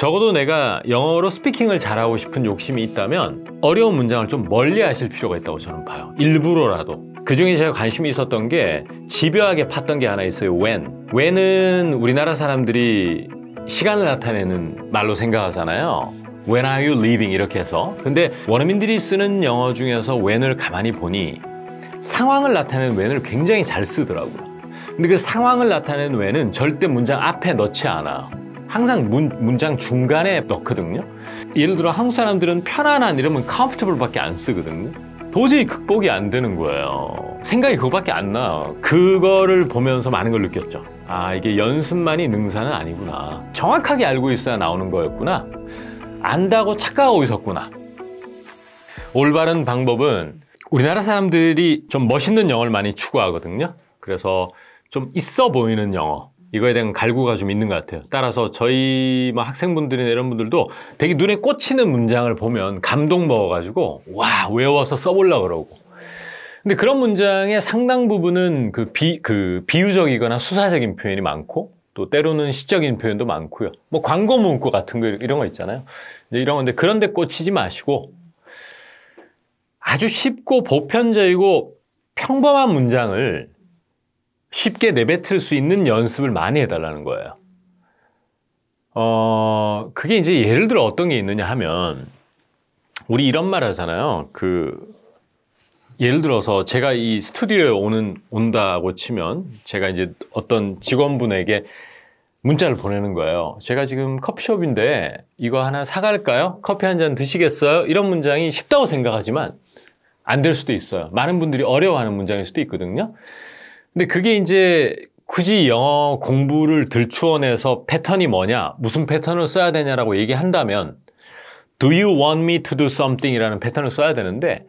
적어도 내가 영어로 스피킹을 잘하고 싶은 욕심이 있다면 어려운 문장을 좀 멀리 하실 필요가 있다고 저는 봐요. 일부러라도. 그중에 제가 관심이 있었던 게 집요하게 팠던 게 하나 있어요. when은 우리나라 사람들이 시간을 나타내는 말로 생각하잖아요. When are you leaving? 이렇게 해서. 근데 원어민들이 쓰는 영어 중에서 when을 가만히 보니 상황을 나타내는 when을 굉장히 잘 쓰더라고요. 근데 그 상황을 나타내는 when은 절대 문장 앞에 넣지 않아요. 항상 문장 중간에 넣거든요. 예를 들어 한국 사람들은 편안한 이러면 comfortable 밖에 안 쓰거든요. 도저히 극복이 안 되는 거예요. 생각이 그거밖에 안 나요. 그거를 보면서 많은 걸 느꼈죠. 아, 이게 연습만이 능사는 아니구나. 정확하게 알고 있어야 나오는 거였구나. 안다고 착각하고 있었구나. 올바른 방법은 우리나라 사람들이 좀 멋있는 영어를 많이 추구하거든요. 그래서 좀 있어 보이는 영어, 이거에 대한 갈구가 좀 있는 것 같아요. 따라서 저희 학생분들이나 이런 분들도 되게 눈에 꽂히는 문장을 보면 감동 먹어가지고 와, 외워서 써보려고 그러고. 근데 그런 문장의 상당 부분은 비유적이거나 수사적인 표현이 많고, 또 때로는 시적인 표현도 많고요. 뭐 광고 문구 같은 거 이런 거 있잖아요. 이런 건데 그런 데 꽂히지 마시고 아주 쉽고 보편적이고 평범한 문장을 쉽게 내뱉을 수 있는 연습을 많이 해달라는 거예요. 그게 이제 예를 들어 어떤 게 있느냐 하면, 우리 이런 말 하잖아요. 예를 들어서 제가 이 스튜디오에 온다고 치면, 제가 이제 어떤 직원분에게 문자를 보내는 거예요. 제가 지금 커피숍인데 이거 하나 사갈까요? 커피 한 잔 드시겠어요? 이런 문장이 쉽다고 생각하지만 안 될 수도 있어요. 많은 분들이 어려워하는 문장일 수도 있거든요. 근데 그게 이제 굳이 영어 공부를 들추어내서 패턴이 뭐냐, 무슨 패턴을 써야 되냐라고 얘기한다면 Do you want me to do something? 이라는 패턴을 써야 되는데,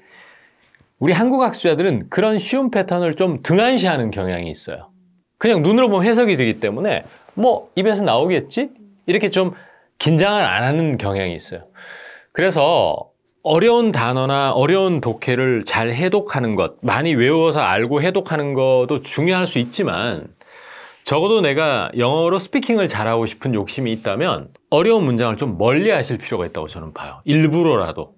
우리 한국 학습자들은 그런 쉬운 패턴을 좀 등한시하는 경향이 있어요. 그냥 눈으로 보면 해석이 되기 때문에 뭐 입에서 나오겠지? 이렇게 좀 긴장을 안 하는 경향이 있어요. 그래서 어려운 단어나 어려운 독해를 잘 해독하는 것, 많이 외워서 알고 해독하는 것도 중요할 수 있지만, 적어도 내가 영어로 스피킹을 잘하고 싶은 욕심이 있다면 어려운 문장을 좀 멀리 하실 필요가 있다고 저는 봐요. 일부러라도.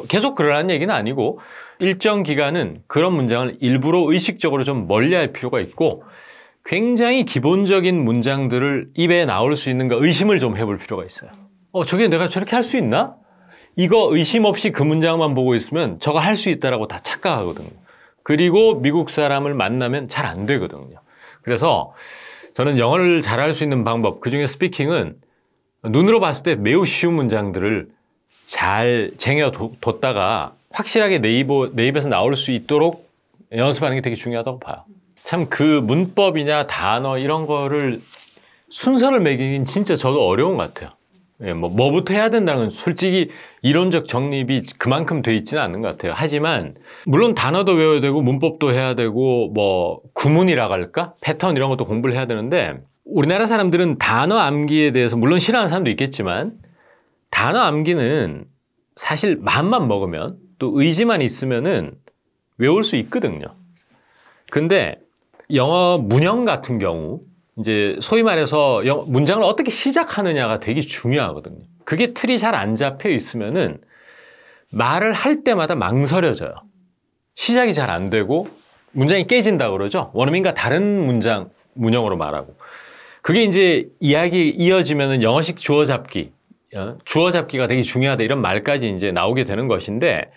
계속 그러라는 얘기는 아니고 일정 기간은 그런 문장을 일부러 의식적으로 좀 멀리 할 필요가 있고, 굉장히 기본적인 문장들을 입에 나올 수 있는가 의심을 좀 해볼 필요가 있어요. 저게 내가 저렇게 할 수 있나? 이거 의심 없이 그 문장만 보고 있으면 저거 할 수 있다라고 다 착각하거든요. 그리고 미국 사람을 만나면 잘 안 되거든요. 그래서 저는 영어를 잘할 수 있는 방법, 그중에 스피킹은 눈으로 봤을 때 매우 쉬운 문장들을 잘 쟁여뒀다가 확실하게 내 입에서 나올 수 있도록 연습하는 게 되게 중요하다고 봐요. 참 그 문법이냐 단어 이런 거를 순서를 매기긴 진짜 저도 어려운 것 같아요. 뭐부터 해야 된다는 건 솔직히 이론적 정립이 그만큼 돼 있지는 않는 것 같아요. 하지만 물론 단어도 외워야 되고 문법도 해야 되고 뭐 구문이라고 할까? 패턴 이런 것도 공부를 해야 되는데, 우리나라 사람들은 단어 암기에 대해서 물론 싫어하는 사람도 있겠지만, 단어 암기는 사실 마음만 먹으면 또 의지만 있으면은 외울 수 있거든요. 근데 영어 문형 같은 경우 이제 소위 말해서 문장을 어떻게 시작하느냐가 되게 중요하거든요. 그게 틀이 잘 안 잡혀 있으면은 말을 할 때마다 망설여져요. 시작이 잘 안 되고 문장이 깨진다고 그러죠. 원어민과 다른 문형으로 말하고. 그게 이제 이야기 이어지면은 영어식 주어 잡기가 되게 중요하다 이런 말까지 이제 나오게 되는 것인데,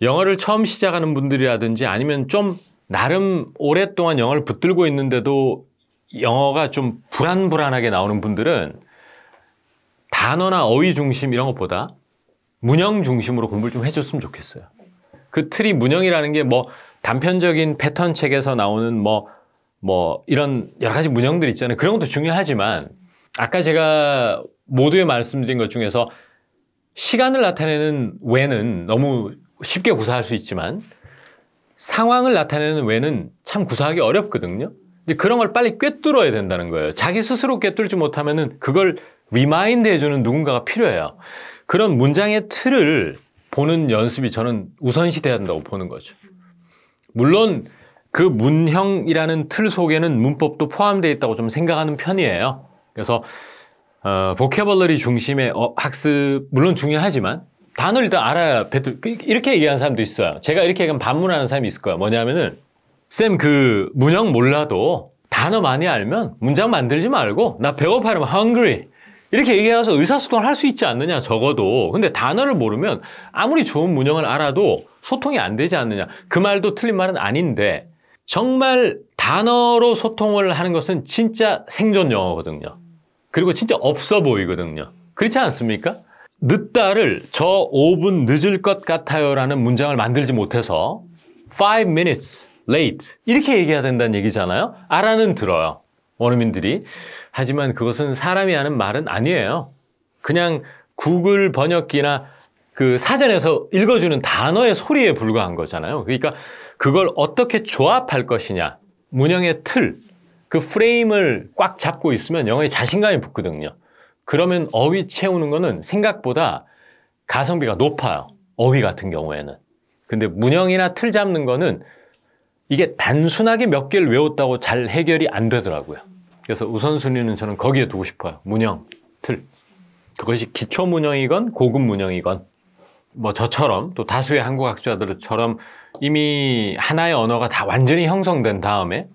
영어를 처음 시작하는 분들이라든지 아니면 좀 나름 오랫동안 영어를 붙들고 있는데도 영어가 좀 불안불안하게 나오는 분들은 단어나 어휘 중심 이런 것보다 문형 중심으로 공부를 좀 해줬으면 좋겠어요. 그 틀이 문형이라는 게 뭐 단편적인 패턴 책에서 나오는 뭐 이런 여러 가지 문형들 있잖아요. 그런 것도 중요하지만, 아까 제가 모두에 말씀드린 것 중에서 시간을 나타내는 when은 너무 쉽게 구사할 수 있지만, 상황을 나타내는 when은 참 구사하기 어렵거든요. 그런 걸 빨리 꿰뚫어야 된다는 거예요. 자기 스스로 꿰뚫지 못하면은 그걸 리마인드 해주는 누군가가 필요해요. 그런 문장의 틀을 보는 연습이 저는 우선시 돼야 된다고 보는 거죠. 물론 그 문형이라는 틀 속에는 문법도 포함되어 있다고 좀 생각하는 편이에요. 그래서 보캐벌러리 중심의 학습 물론 중요하지만 단어를 일단 알아야 이렇게 얘기하는 사람도 있어요. 제가 이렇게 얘기하면 반문하는 사람이 있을 거야. 뭐냐면은 쌤 그 문형 몰라도 단어 많이 알면 문장 만들지 말고 나 배고파면 hungry 이렇게 얘기해서 의사소통을 할 수 있지 않느냐 적어도. 근데 단어를 모르면 아무리 좋은 문형을 알아도 소통이 안 되지 않느냐. 그 말도 틀린 말은 아닌데 정말 단어로 소통을 하는 것은 진짜 생존 영어거든요. 그리고 진짜 없어 보이거든요. 그렇지 않습니까? 늦다를 저 5분 늦을 것 같아요 라는 문장을 만들지 못해서 5 minutes late 이렇게 얘기해야 된다는 얘기잖아요. 알아는 들어요. 원어민들이. 하지만 그것은 사람이 하는 말은 아니에요. 그냥 구글 번역기나 그 사전에서 읽어주는 단어의 소리에 불과한 거잖아요. 그러니까 그걸 어떻게 조합할 것이냐. 문형의 틀, 그 프레임을 꽉 잡고 있으면 영어에 자신감이 붙거든요. 그러면 어휘 채우는 거는 생각보다 가성비가 높아요. 어휘 같은 경우에는. 근데 문형이나 틀 잡는 거는 이게 단순하게 몇 개를 외웠다고 잘 해결이 안 되더라고요. 그래서 우선순위는 저는 거기에 두고 싶어요. 문형, 틀. 그것이 기초 문형이건 고급 문형이건 뭐 저처럼 또 다수의 한국 학자들처럼 이미 하나의 언어가 다 완전히 형성된 다음에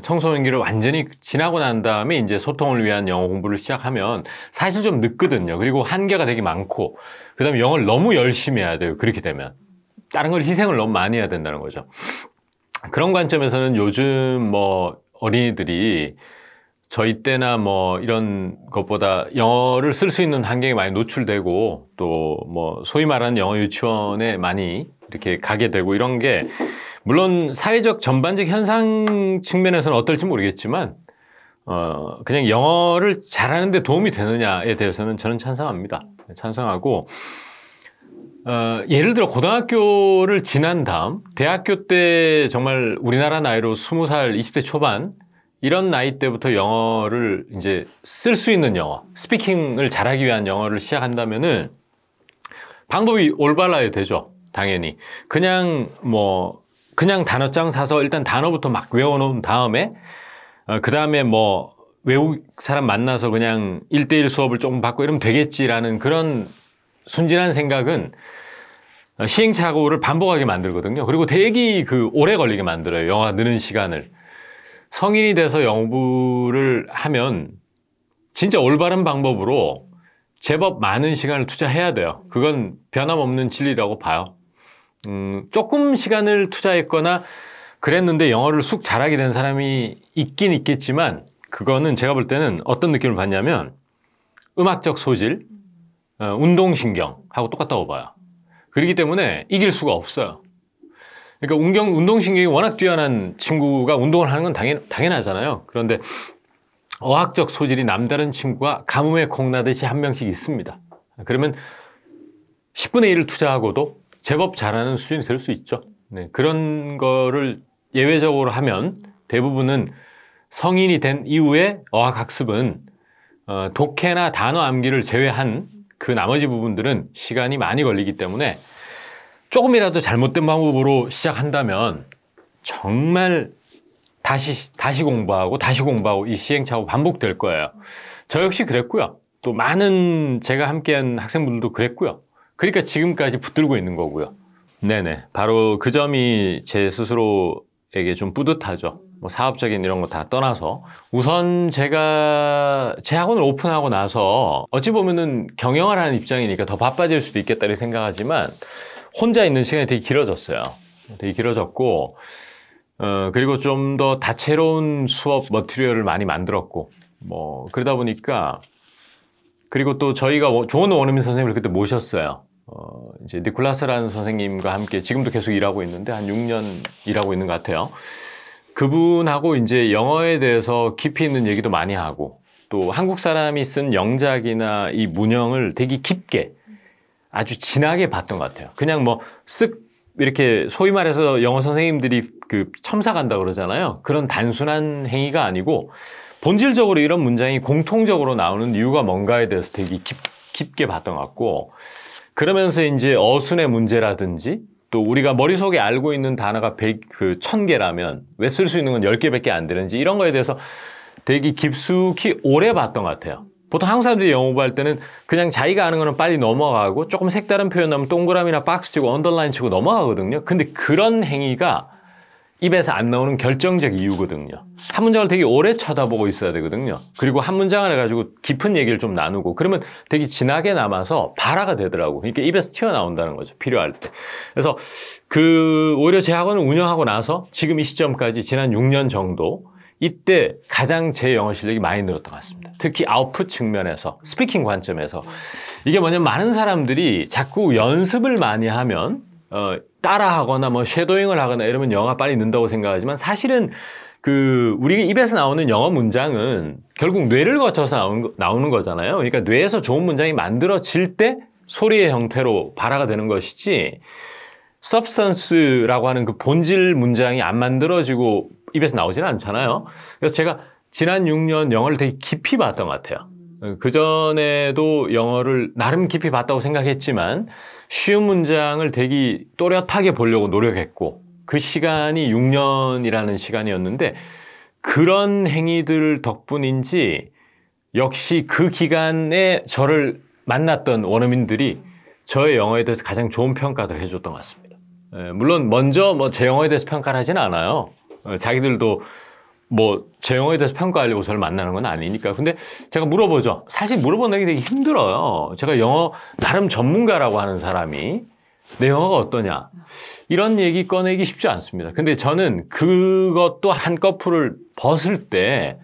청소년기를 완전히 지나고 난 다음에 이제 소통을 위한 영어 공부를 시작하면 사실 좀 늦거든요. 그리고 한계가 되게 많고 그다음에 영어를 너무 열심히 해야 돼요. 그렇게 되면 다른 걸 희생을 너무 많이 해야 된다는 거죠. 그런 관점에서는 요즘 뭐 어린이들이 저희 때나 뭐 이런 것보다 영어를 쓸 수 있는 환경에 많이 노출되고 또 뭐 소위 말하는 영어 유치원에 많이 이렇게 가게 되고 이런 게 물론 사회적 전반적 현상 측면에서는 어떨지 모르겠지만 그냥 영어를 잘하는 데 도움이 되느냐에 대해서는 저는 찬성합니다. 찬성하고 예를 들어 고등학교를 지난 다음 대학교 때 정말 우리나라 나이로 20살, 20대 초반 이런 나이 때부터 영어를 이제 쓸 수 있는 영어, 스피킹을 잘하기 위한 영어를 시작한다면은 방법이 올바라야 되죠. 당연히. 그냥 단어장 사서 일단 단어부터 막 외워놓은 다음에 그 다음에 뭐 외국 사람 만나서 그냥 1대1 수업을 조금 받고 이러면 되겠지라는 그런 순진한 생각은 시행착오를 반복하게 만들거든요. 그리고 되게 오래 걸리게 만들어요. 영어가 느는 시간을. 성인이 돼서 영어 공부를 하면 진짜 올바른 방법으로 제법 많은 시간을 투자해야 돼요. 그건 변함없는 진리라고 봐요. 조금 시간을 투자했거나 그랬는데 영어를 쑥 잘하게 된 사람이 있긴 있겠지만 그거는 제가 볼 때는 어떤 느낌을 받냐면 음악적 소질, 운동신경하고 똑같다고 봐요. 그렇기 때문에 이길 수가 없어요. 그러니까 운동신경이 워낙 뛰어난 친구가 운동을 하는 건 당연하잖아요. 그런데 어학적 소질이 남다른 친구가 가뭄에 콩나듯이 한 명씩 있습니다. 그러면 10분의 1을 투자하고도 제법 잘하는 수준이 될 수 있죠. 네, 그런 거를 예외적으로 하면 대부분은 성인이 된 이후에 어학학습은 독해나 단어 암기를 제외한 그 나머지 부분들은 시간이 많이 걸리기 때문에 조금이라도 잘못된 방법으로 시작한다면 정말 다시 공부하고 이 시행착오 반복될 거예요. 저 역시 그랬고요. 또 많은 제가 함께한 학생분들도 그랬고요. 그러니까 지금까지 붙들고 있는 거고요. 네네. 바로 그 점이 제 스스로에게 좀 뿌듯하죠. 뭐 사업적인 이런 거 다 떠나서 우선 제가 제 학원을 오픈하고 나서 어찌 보면은 경영을 하는 입장이니까 더 바빠질 수도 있겠다 이렇게 생각하지만 혼자 있는 시간이 되게 길어졌어요. 되게 길어졌고 그리고 좀 더 다채로운 수업 머티리얼을 많이 만들었고 뭐 그러다 보니까 그리고 또 저희가 좋은 원어민 선생님을 그때 모셨어요. 이제 니콜라스라는 선생님과 함께 지금도 계속 일하고 있는데 한 6년 일하고 있는 것 같아요. 그분하고 이제 영어에 대해서 깊이 있는 얘기도 많이 하고 또 한국 사람이 쓴 영작이나 이 문형을 되게 깊게 아주 진하게 봤던 것 같아요. 그냥 뭐 쓱 이렇게 소위 말해서 영어 선생님들이 그 첨사 간다 그러잖아요. 그런 단순한 행위가 아니고 본질적으로 이런 문장이 공통적으로 나오는 이유가 뭔가에 대해서 되게 깊게 봤던 것 같고 그러면서 이제 어순의 문제라든지 또 우리가 머릿속에 알고 있는 단어가 1000개라면 왜 쓸 수 있는 건 10개밖에 안 되는지 이런 거에 대해서 되게 깊숙이 오래 봤던 것 같아요. 보통 한국 사람들이 영어 공부할 때는 그냥 자기가 아는 거는 빨리 넘어가고 조금 색다른 표현 나오면 동그라미나 박스 치고 언더라인 치고 넘어가거든요. 근데 그런 행위가 입에서 안 나오는 결정적 이유거든요. 한 문장을 되게 오래 쳐다보고 있어야 되거든요. 그리고 한 문장을 해가지고 깊은 얘기를 좀 나누고 그러면 되게 진하게 남아서 발화가 되더라고. 그러니까 입에서 튀어나온다는 거죠. 필요할 때. 그래서 오히려 제 학원을 운영하고 나서 지금 이 시점까지 지난 6년 정도 이때 가장 제 영어 실력이 많이 늘었던 것 같습니다. 특히 아웃풋 측면에서, 스피킹 관점에서. 이게 뭐냐면 많은 사람들이 자꾸 연습을 많이 하면 따라하거나 뭐 쉐도잉을 하거나 이러면 영어가 빨리 는다고 생각하지만 사실은 우리 입에서 나오는 영어 문장은 결국 뇌를 거쳐서 나오는 거잖아요. 그러니까 뇌에서 좋은 문장이 만들어질 때 소리의 형태로 발화가 되는 것이지 substance라고 하는 그 본질 문장이 안 만들어지고 입에서 나오지는 않잖아요. 그래서 제가 지난 6년 영어를 되게 깊이 봤던 것 같아요. 그전에도 영어를 나름 깊이 봤다고 생각했지만 쉬운 문장을 되게 또렷하게 보려고 노력했고 그 시간이 6년이라는 시간이었는데 그런 행위들 덕분인지 역시 그 기간에 저를 만났던 원어민들이 저의 영어에 대해서 가장 좋은 평가를 해줬던 것 같습니다. 물론 먼저 제 영어에 대해서 평가를 하진 않아요. 자기들도 제 영어에 대해서 평가하려고 저를 만나는 건 아니니까. 근데 제가 물어보죠. 사실 물어보는 게 되게 힘들어요. 제가 영어 나름 전문가라고 하는 사람이 내 영어가 어떠냐 이런 얘기 꺼내기 쉽지 않습니다. 근데 저는 그것도 한꺼풀을 벗을 때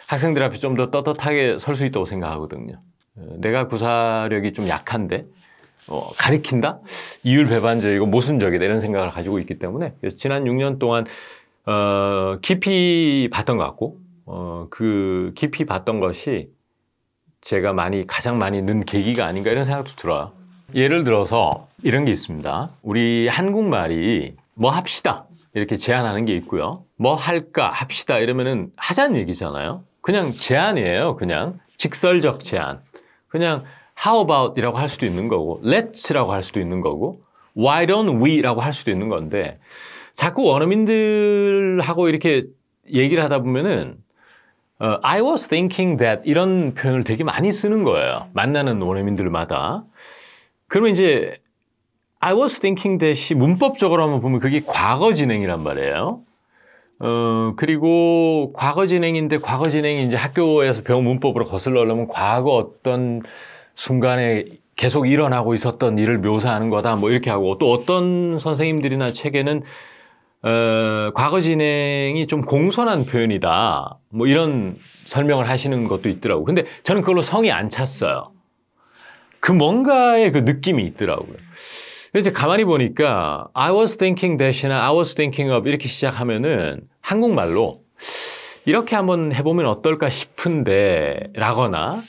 학생들 앞에 좀 더 떳떳하게 설 수 있다고 생각하거든요. 내가 구사력이 좀 약한데 가리킨다? 이율배반적이고 모순적이다 이런 생각을 가지고 있기 때문에 그래서 지난 6년 동안 깊이 봤던 것 같고 그 깊이 봤던 것이 제가 가장 많이 는 계기가 아닌가 이런 생각도 들어요. 예를 들어서 이런 게 있습니다. 우리 한국말이 뭐 합시다 이렇게 제안하는 게 있고요. 뭐 할까 합시다 이러면은 하자는 얘기잖아요. 그냥 제안이에요. 그냥 직설적 제안. 그냥 how about 이라고 할 수도 있는 거고 let's라고 할 수도 있는 거고 why don't we라고 할 수도 있는 건데 자꾸 원어민들하고 이렇게 얘기를 하다 보면은 I was thinking that 이런 표현을 되게 많이 쓰는 거예요. 만나는 원어민들마다. 그러면 이제 I was thinking that이 문법적으로 한번 보면 그게 과거 진행이란 말이에요. 그리고 과거 진행인데 과거 진행이 이제 학교에서 배운 문법으로 거슬러 올라오면 과거 어떤 순간에 계속 일어나고 있었던 일을 묘사하는 거다. 뭐 이렇게 하고 또 어떤 선생님들이나 책에는 과거 진행이 좀 공손한 표현이다. 뭐 이런 설명을 하시는 것도 있더라고요. 근데 저는 그걸로 성이 안 찼어요. 그 뭔가의 그 느낌이 있더라고요. 이제 가만히 보니까 I was thinking that이나 I was thinking of 이렇게 시작하면은 한국말로 이렇게 한번 해보면 어떨까 싶은데 라거나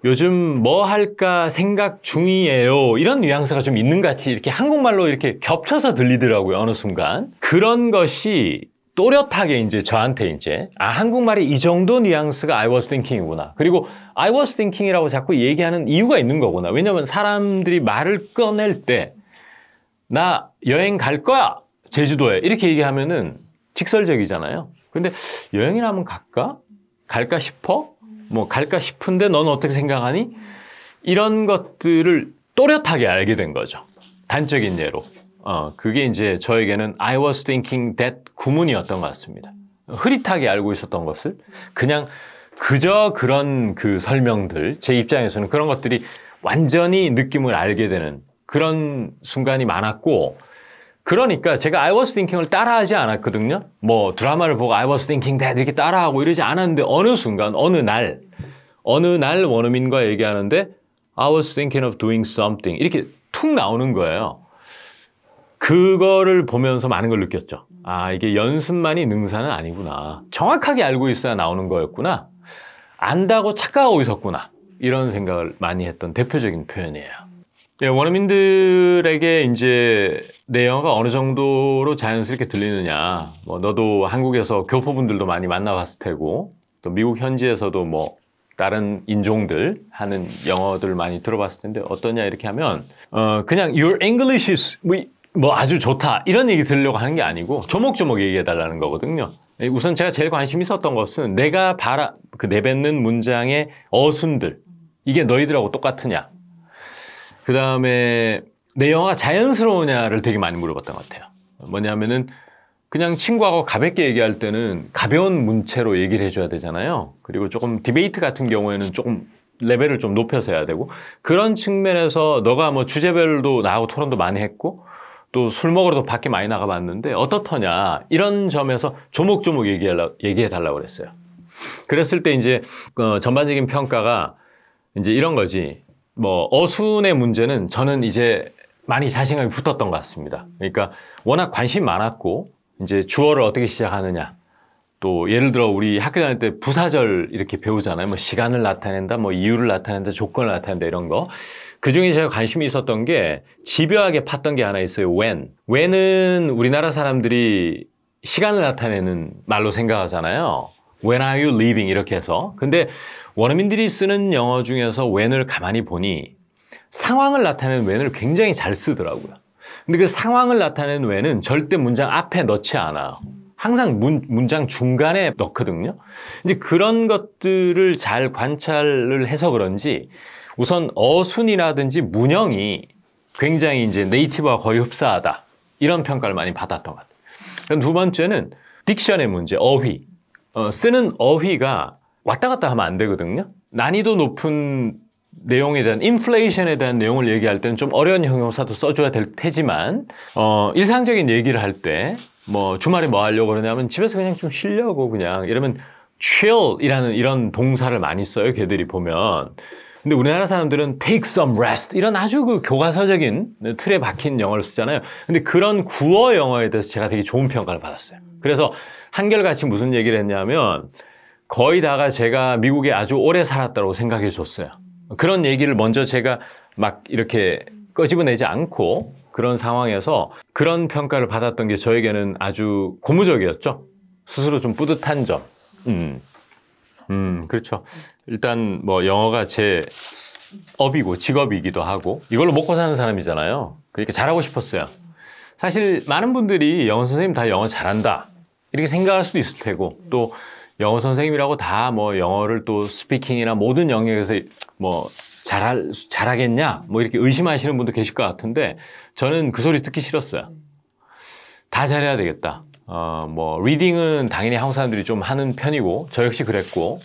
요즘 뭐 할까 생각 중이에요. 이런 뉘앙스가 좀 있는 같이 이렇게 한국말로 이렇게 겹쳐서 들리더라고요. 어느 순간. 그런 것이 또렷하게 이제 저한테 이제 한국말이 이 정도 뉘앙스가 I was thinking이구나. 그리고 I was thinking이라고 자꾸 얘기하는 이유가 있는 거구나. 왜냐면 사람들이 말을 꺼낼 때 나 여행 갈 거야. 제주도에. 이렇게 얘기하면은 직설적이잖아요. 근데 여행이나 한번 갈까? 갈까 싶어? 뭐 갈까 싶은데 넌 어떻게 생각하니? 이런 것들을 또렷하게 알게 된 거죠. 단적인 예로. 그게 이제 저에게는 I was thinking that 구문이었던 것 같습니다. 흐릿하게 알고 있었던 것을 그냥 그저 그런 그 설명들, 제 입장에서는 그런 것들이 완전히 느낌을 알게 되는 그런 순간이 많았고, 그러니까 제가 I was thinking을 따라하지 않았거든요. 뭐 드라마를 보고 I was thinking that 이렇게 따라하고 이러지 않았는데 어느 순간 어느 날 원어민과 얘기하는데 I was thinking of doing something 이렇게 툭 나오는 거예요. 그거를 보면서 많은 걸 느꼈죠. 이게 연습만이 능사는 아니구나. 정확하게 알고 있어야 나오는 거였구나. 안다고 착각하고 있었구나. 이런 생각을 많이 했던 대표적인 표현이에요. 원어민들에게 이제 내 영어가 어느 정도로 자연스럽게 들리느냐. 뭐 너도 한국에서 교포분들도 많이 만나봤을 테고, 또 미국 현지에서도 뭐 다른 인종들 하는 영어들 많이 들어봤을 텐데 어떠냐 이렇게 하면 그냥 Your English is 뭐 아주 좋다 이런 얘기 들으려고 하는 게 아니고 조목조목 얘기해 달라는 거거든요. 우선 제가 제일 관심 있었던 것은 내가 내뱉는 문장의 어순들. 이게 너희들하고 똑같으냐. 그 다음에 내 영어가 자연스러우냐를 되게 많이 물어봤던 것 같아요. 뭐냐면은 그냥 친구하고 가볍게 얘기할 때는 가벼운 문체로 얘기를 해줘야 되잖아요. 그리고 조금 디베이트 같은 경우에는 조금 레벨을 좀 높여서 해야 되고 그런 측면에서 너가 뭐 주제별도 나하고 토론도 많이 했고 또 술 먹으러도 밖에 많이 나가봤는데 어떻더냐 이런 점에서 조목조목 얘기해달라고 그랬어요. 그랬을 때 이제 전반적인 평가가 이제 이런 거지. 뭐 어순의 문제는 저는 이제 많이 자신감이 붙었던 것 같습니다. 그러니까 워낙 관심 많았고 이제 주어를 어떻게 시작하느냐. 또 예를 들어 우리 학교 다닐 때 부사절 이렇게 배우잖아요. 뭐 시간을 나타낸다, 뭐 이유를 나타낸다, 조건을 나타낸다 이런 거. 그중에 제가 관심이 있었던 게 집요하게 팠던 게 하나 있어요. when. when은 우리나라 사람들이 시간을 나타내는 말로 생각하잖아요. when are you leaving 이렇게 해서. 근데 원어민들이 쓰는 영어 중에서 when을 가만히 보니 상황을 나타내는 when을 굉장히 잘 쓰더라고요. 근데 그 상황을 나타내는 when은 절대 문장 앞에 넣지 않아요. 항상 문장 중간에 넣거든요. 이제 그런 것들을 잘 관찰을 해서 그런지 우선 어순이라든지 문형이 굉장히 이제 네이티브와 거의 흡사하다. 이런 평가를 많이 받았던 것 같아요. 두 번째는 딕션의 문제, 어휘. 쓰는 어휘가 왔다 갔다 하면 안 되거든요. 난이도 높은 내용에 대한 인플레이션에 대한 내용을 얘기할 때는 좀 어려운 형용사도 써줘야 될 테지만 일상적인 얘기를 할 때 뭐 주말에 뭐 하려고 그러냐면 집에서 그냥 좀 쉬려고 그냥 이러면 chill이라는 이런 동사를 많이 써요. 걔들이 보면. 근데 우리나라 사람들은 take some rest 이런 아주 그 교과서적인 틀에 박힌 영어를 쓰잖아요. 근데 그런 구어 영어에 대해서 제가 되게 좋은 평가를 받았어요. 그래서 한결같이 무슨 얘기를 했냐면 거의 다가 제가 미국에 아주 오래 살았다고 생각해 줬어요. 그런 얘기를 먼저 제가 막 이렇게 끄집어내지 않고 그런 상황에서 그런 평가를 받았던 게 저에게는 아주 고무적이었죠. 스스로 좀 뿌듯한 점. 그렇죠. 일단 뭐 영어가 제 업이고 직업이기도 하고 이걸로 먹고 사는 사람이잖아요. 그러니까 잘하고 싶었어요. 사실 많은 분들이 영어 선생님 다 영어 잘한다 이렇게 생각할 수도 있을 테고 또 영어 선생님이라고 다 뭐 영어를 또 스피킹이나 모든 영역에서 뭐 잘하겠냐 뭐 이렇게 의심하시는 분도 계실 것 같은데 저는 그 소리 듣기 싫었어요. 다 잘해야 되겠다. 뭐 리딩은 당연히 한국 사람들이 좀 하는 편이고 저 역시 그랬고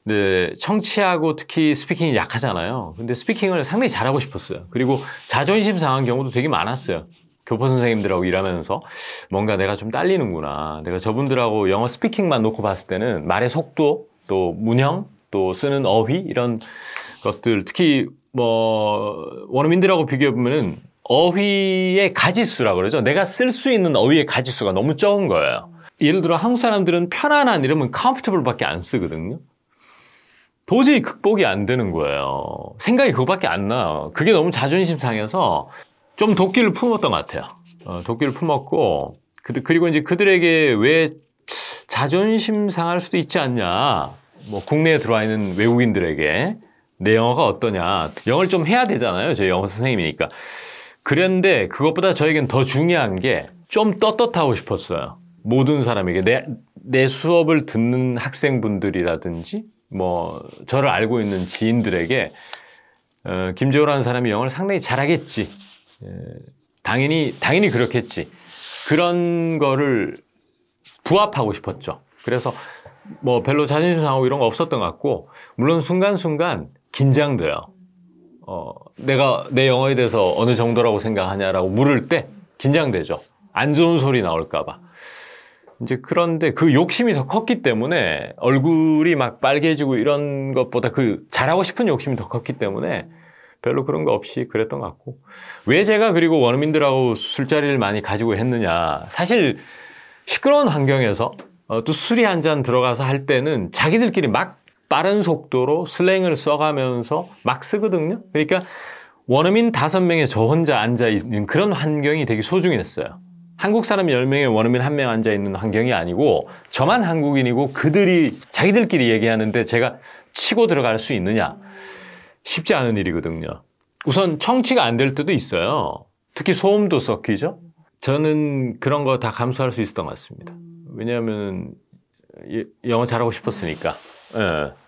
근데 청취하고 특히 스피킹이 약하잖아요. 근데 스피킹을 상당히 잘하고 싶었어요. 그리고 자존심 상한 경우도 되게 많았어요. 교포 선생님들하고 일하면서 뭔가 내가 좀 딸리는구나. 내가 저분들하고 영어 스피킹만 놓고 봤을 때는 말의 속도, 또 문형, 또 쓰는 어휘 이런 것들 특히 뭐 원어민들하고 비교해 보면은 어휘의 가지수라고 그러죠. 내가 쓸 수 있는 어휘의 가지수가 너무 적은 거예요. 예를 들어 한국 사람들은 편안한 이러면 comfortable밖에 안 쓰거든요. 도저히 극복이 안 되는 거예요. 생각이 그거밖에 안 나요. 그게 너무 자존심 상해서 좀 도끼를 품었던 것 같아요. 도끼를 품었고 그리고 이제 그들에게 왜 자존심 상할 수도 있지 않냐. 뭐 국내에 들어와 있는 외국인들에게 내 영어가 어떠냐. 영어를 좀 해야 되잖아요. 저희 영어 선생님이니까. 그런데 그것보다 저에겐 더 중요한 게 좀 떳떳하고 싶었어요. 모든 사람에게 내 수업을 듣는 학생분들이라든지 뭐 저를 알고 있는 지인들에게 김재호라는 사람이 영어를 상당히 잘하겠지. 당연히 그렇겠지. 그런 거를 부합하고 싶었죠. 그래서 뭐 별로 자존심 상하고 이런 거 없었던 것 같고 물론 순간순간 긴장돼요. 내가 내 영어에 대해서 어느 정도라고 생각하냐라고 물을 때 긴장되죠. 안 좋은 소리 나올까 봐. 이제 그런데 그 욕심이 더 컸기 때문에 얼굴이 막 빨개지고 이런 것보다 그 잘하고 싶은 욕심이 더 컸기 때문에 별로 그런 거 없이 그랬던 것 같고 왜 제가 그리고 원어민들하고 술자리를 많이 가지고 했느냐 사실 시끄러운 환경에서 또 술이 한 잔 들어가서 할 때는 자기들끼리 막 빠른 속도로 슬랭을 써가면서 막 쓰거든요. 그러니까 원어민 5명에 저 혼자 앉아있는 그런 환경이 되게 소중했어요. 한국 사람 10명에 원어민 1명 앉아있는 환경이 아니고 저만 한국인이고 그들이 자기들끼리 얘기하는데 제가 치고 들어갈 수 있느냐 쉽지 않은 일이거든요. 우선 청취가 안 될 때도 있어요. 특히 소음도 섞이죠. 저는 그런 거 다 감수할 수 있었던 것 같습니다. 왜냐하면 영어 잘하고 싶었으니까. 예.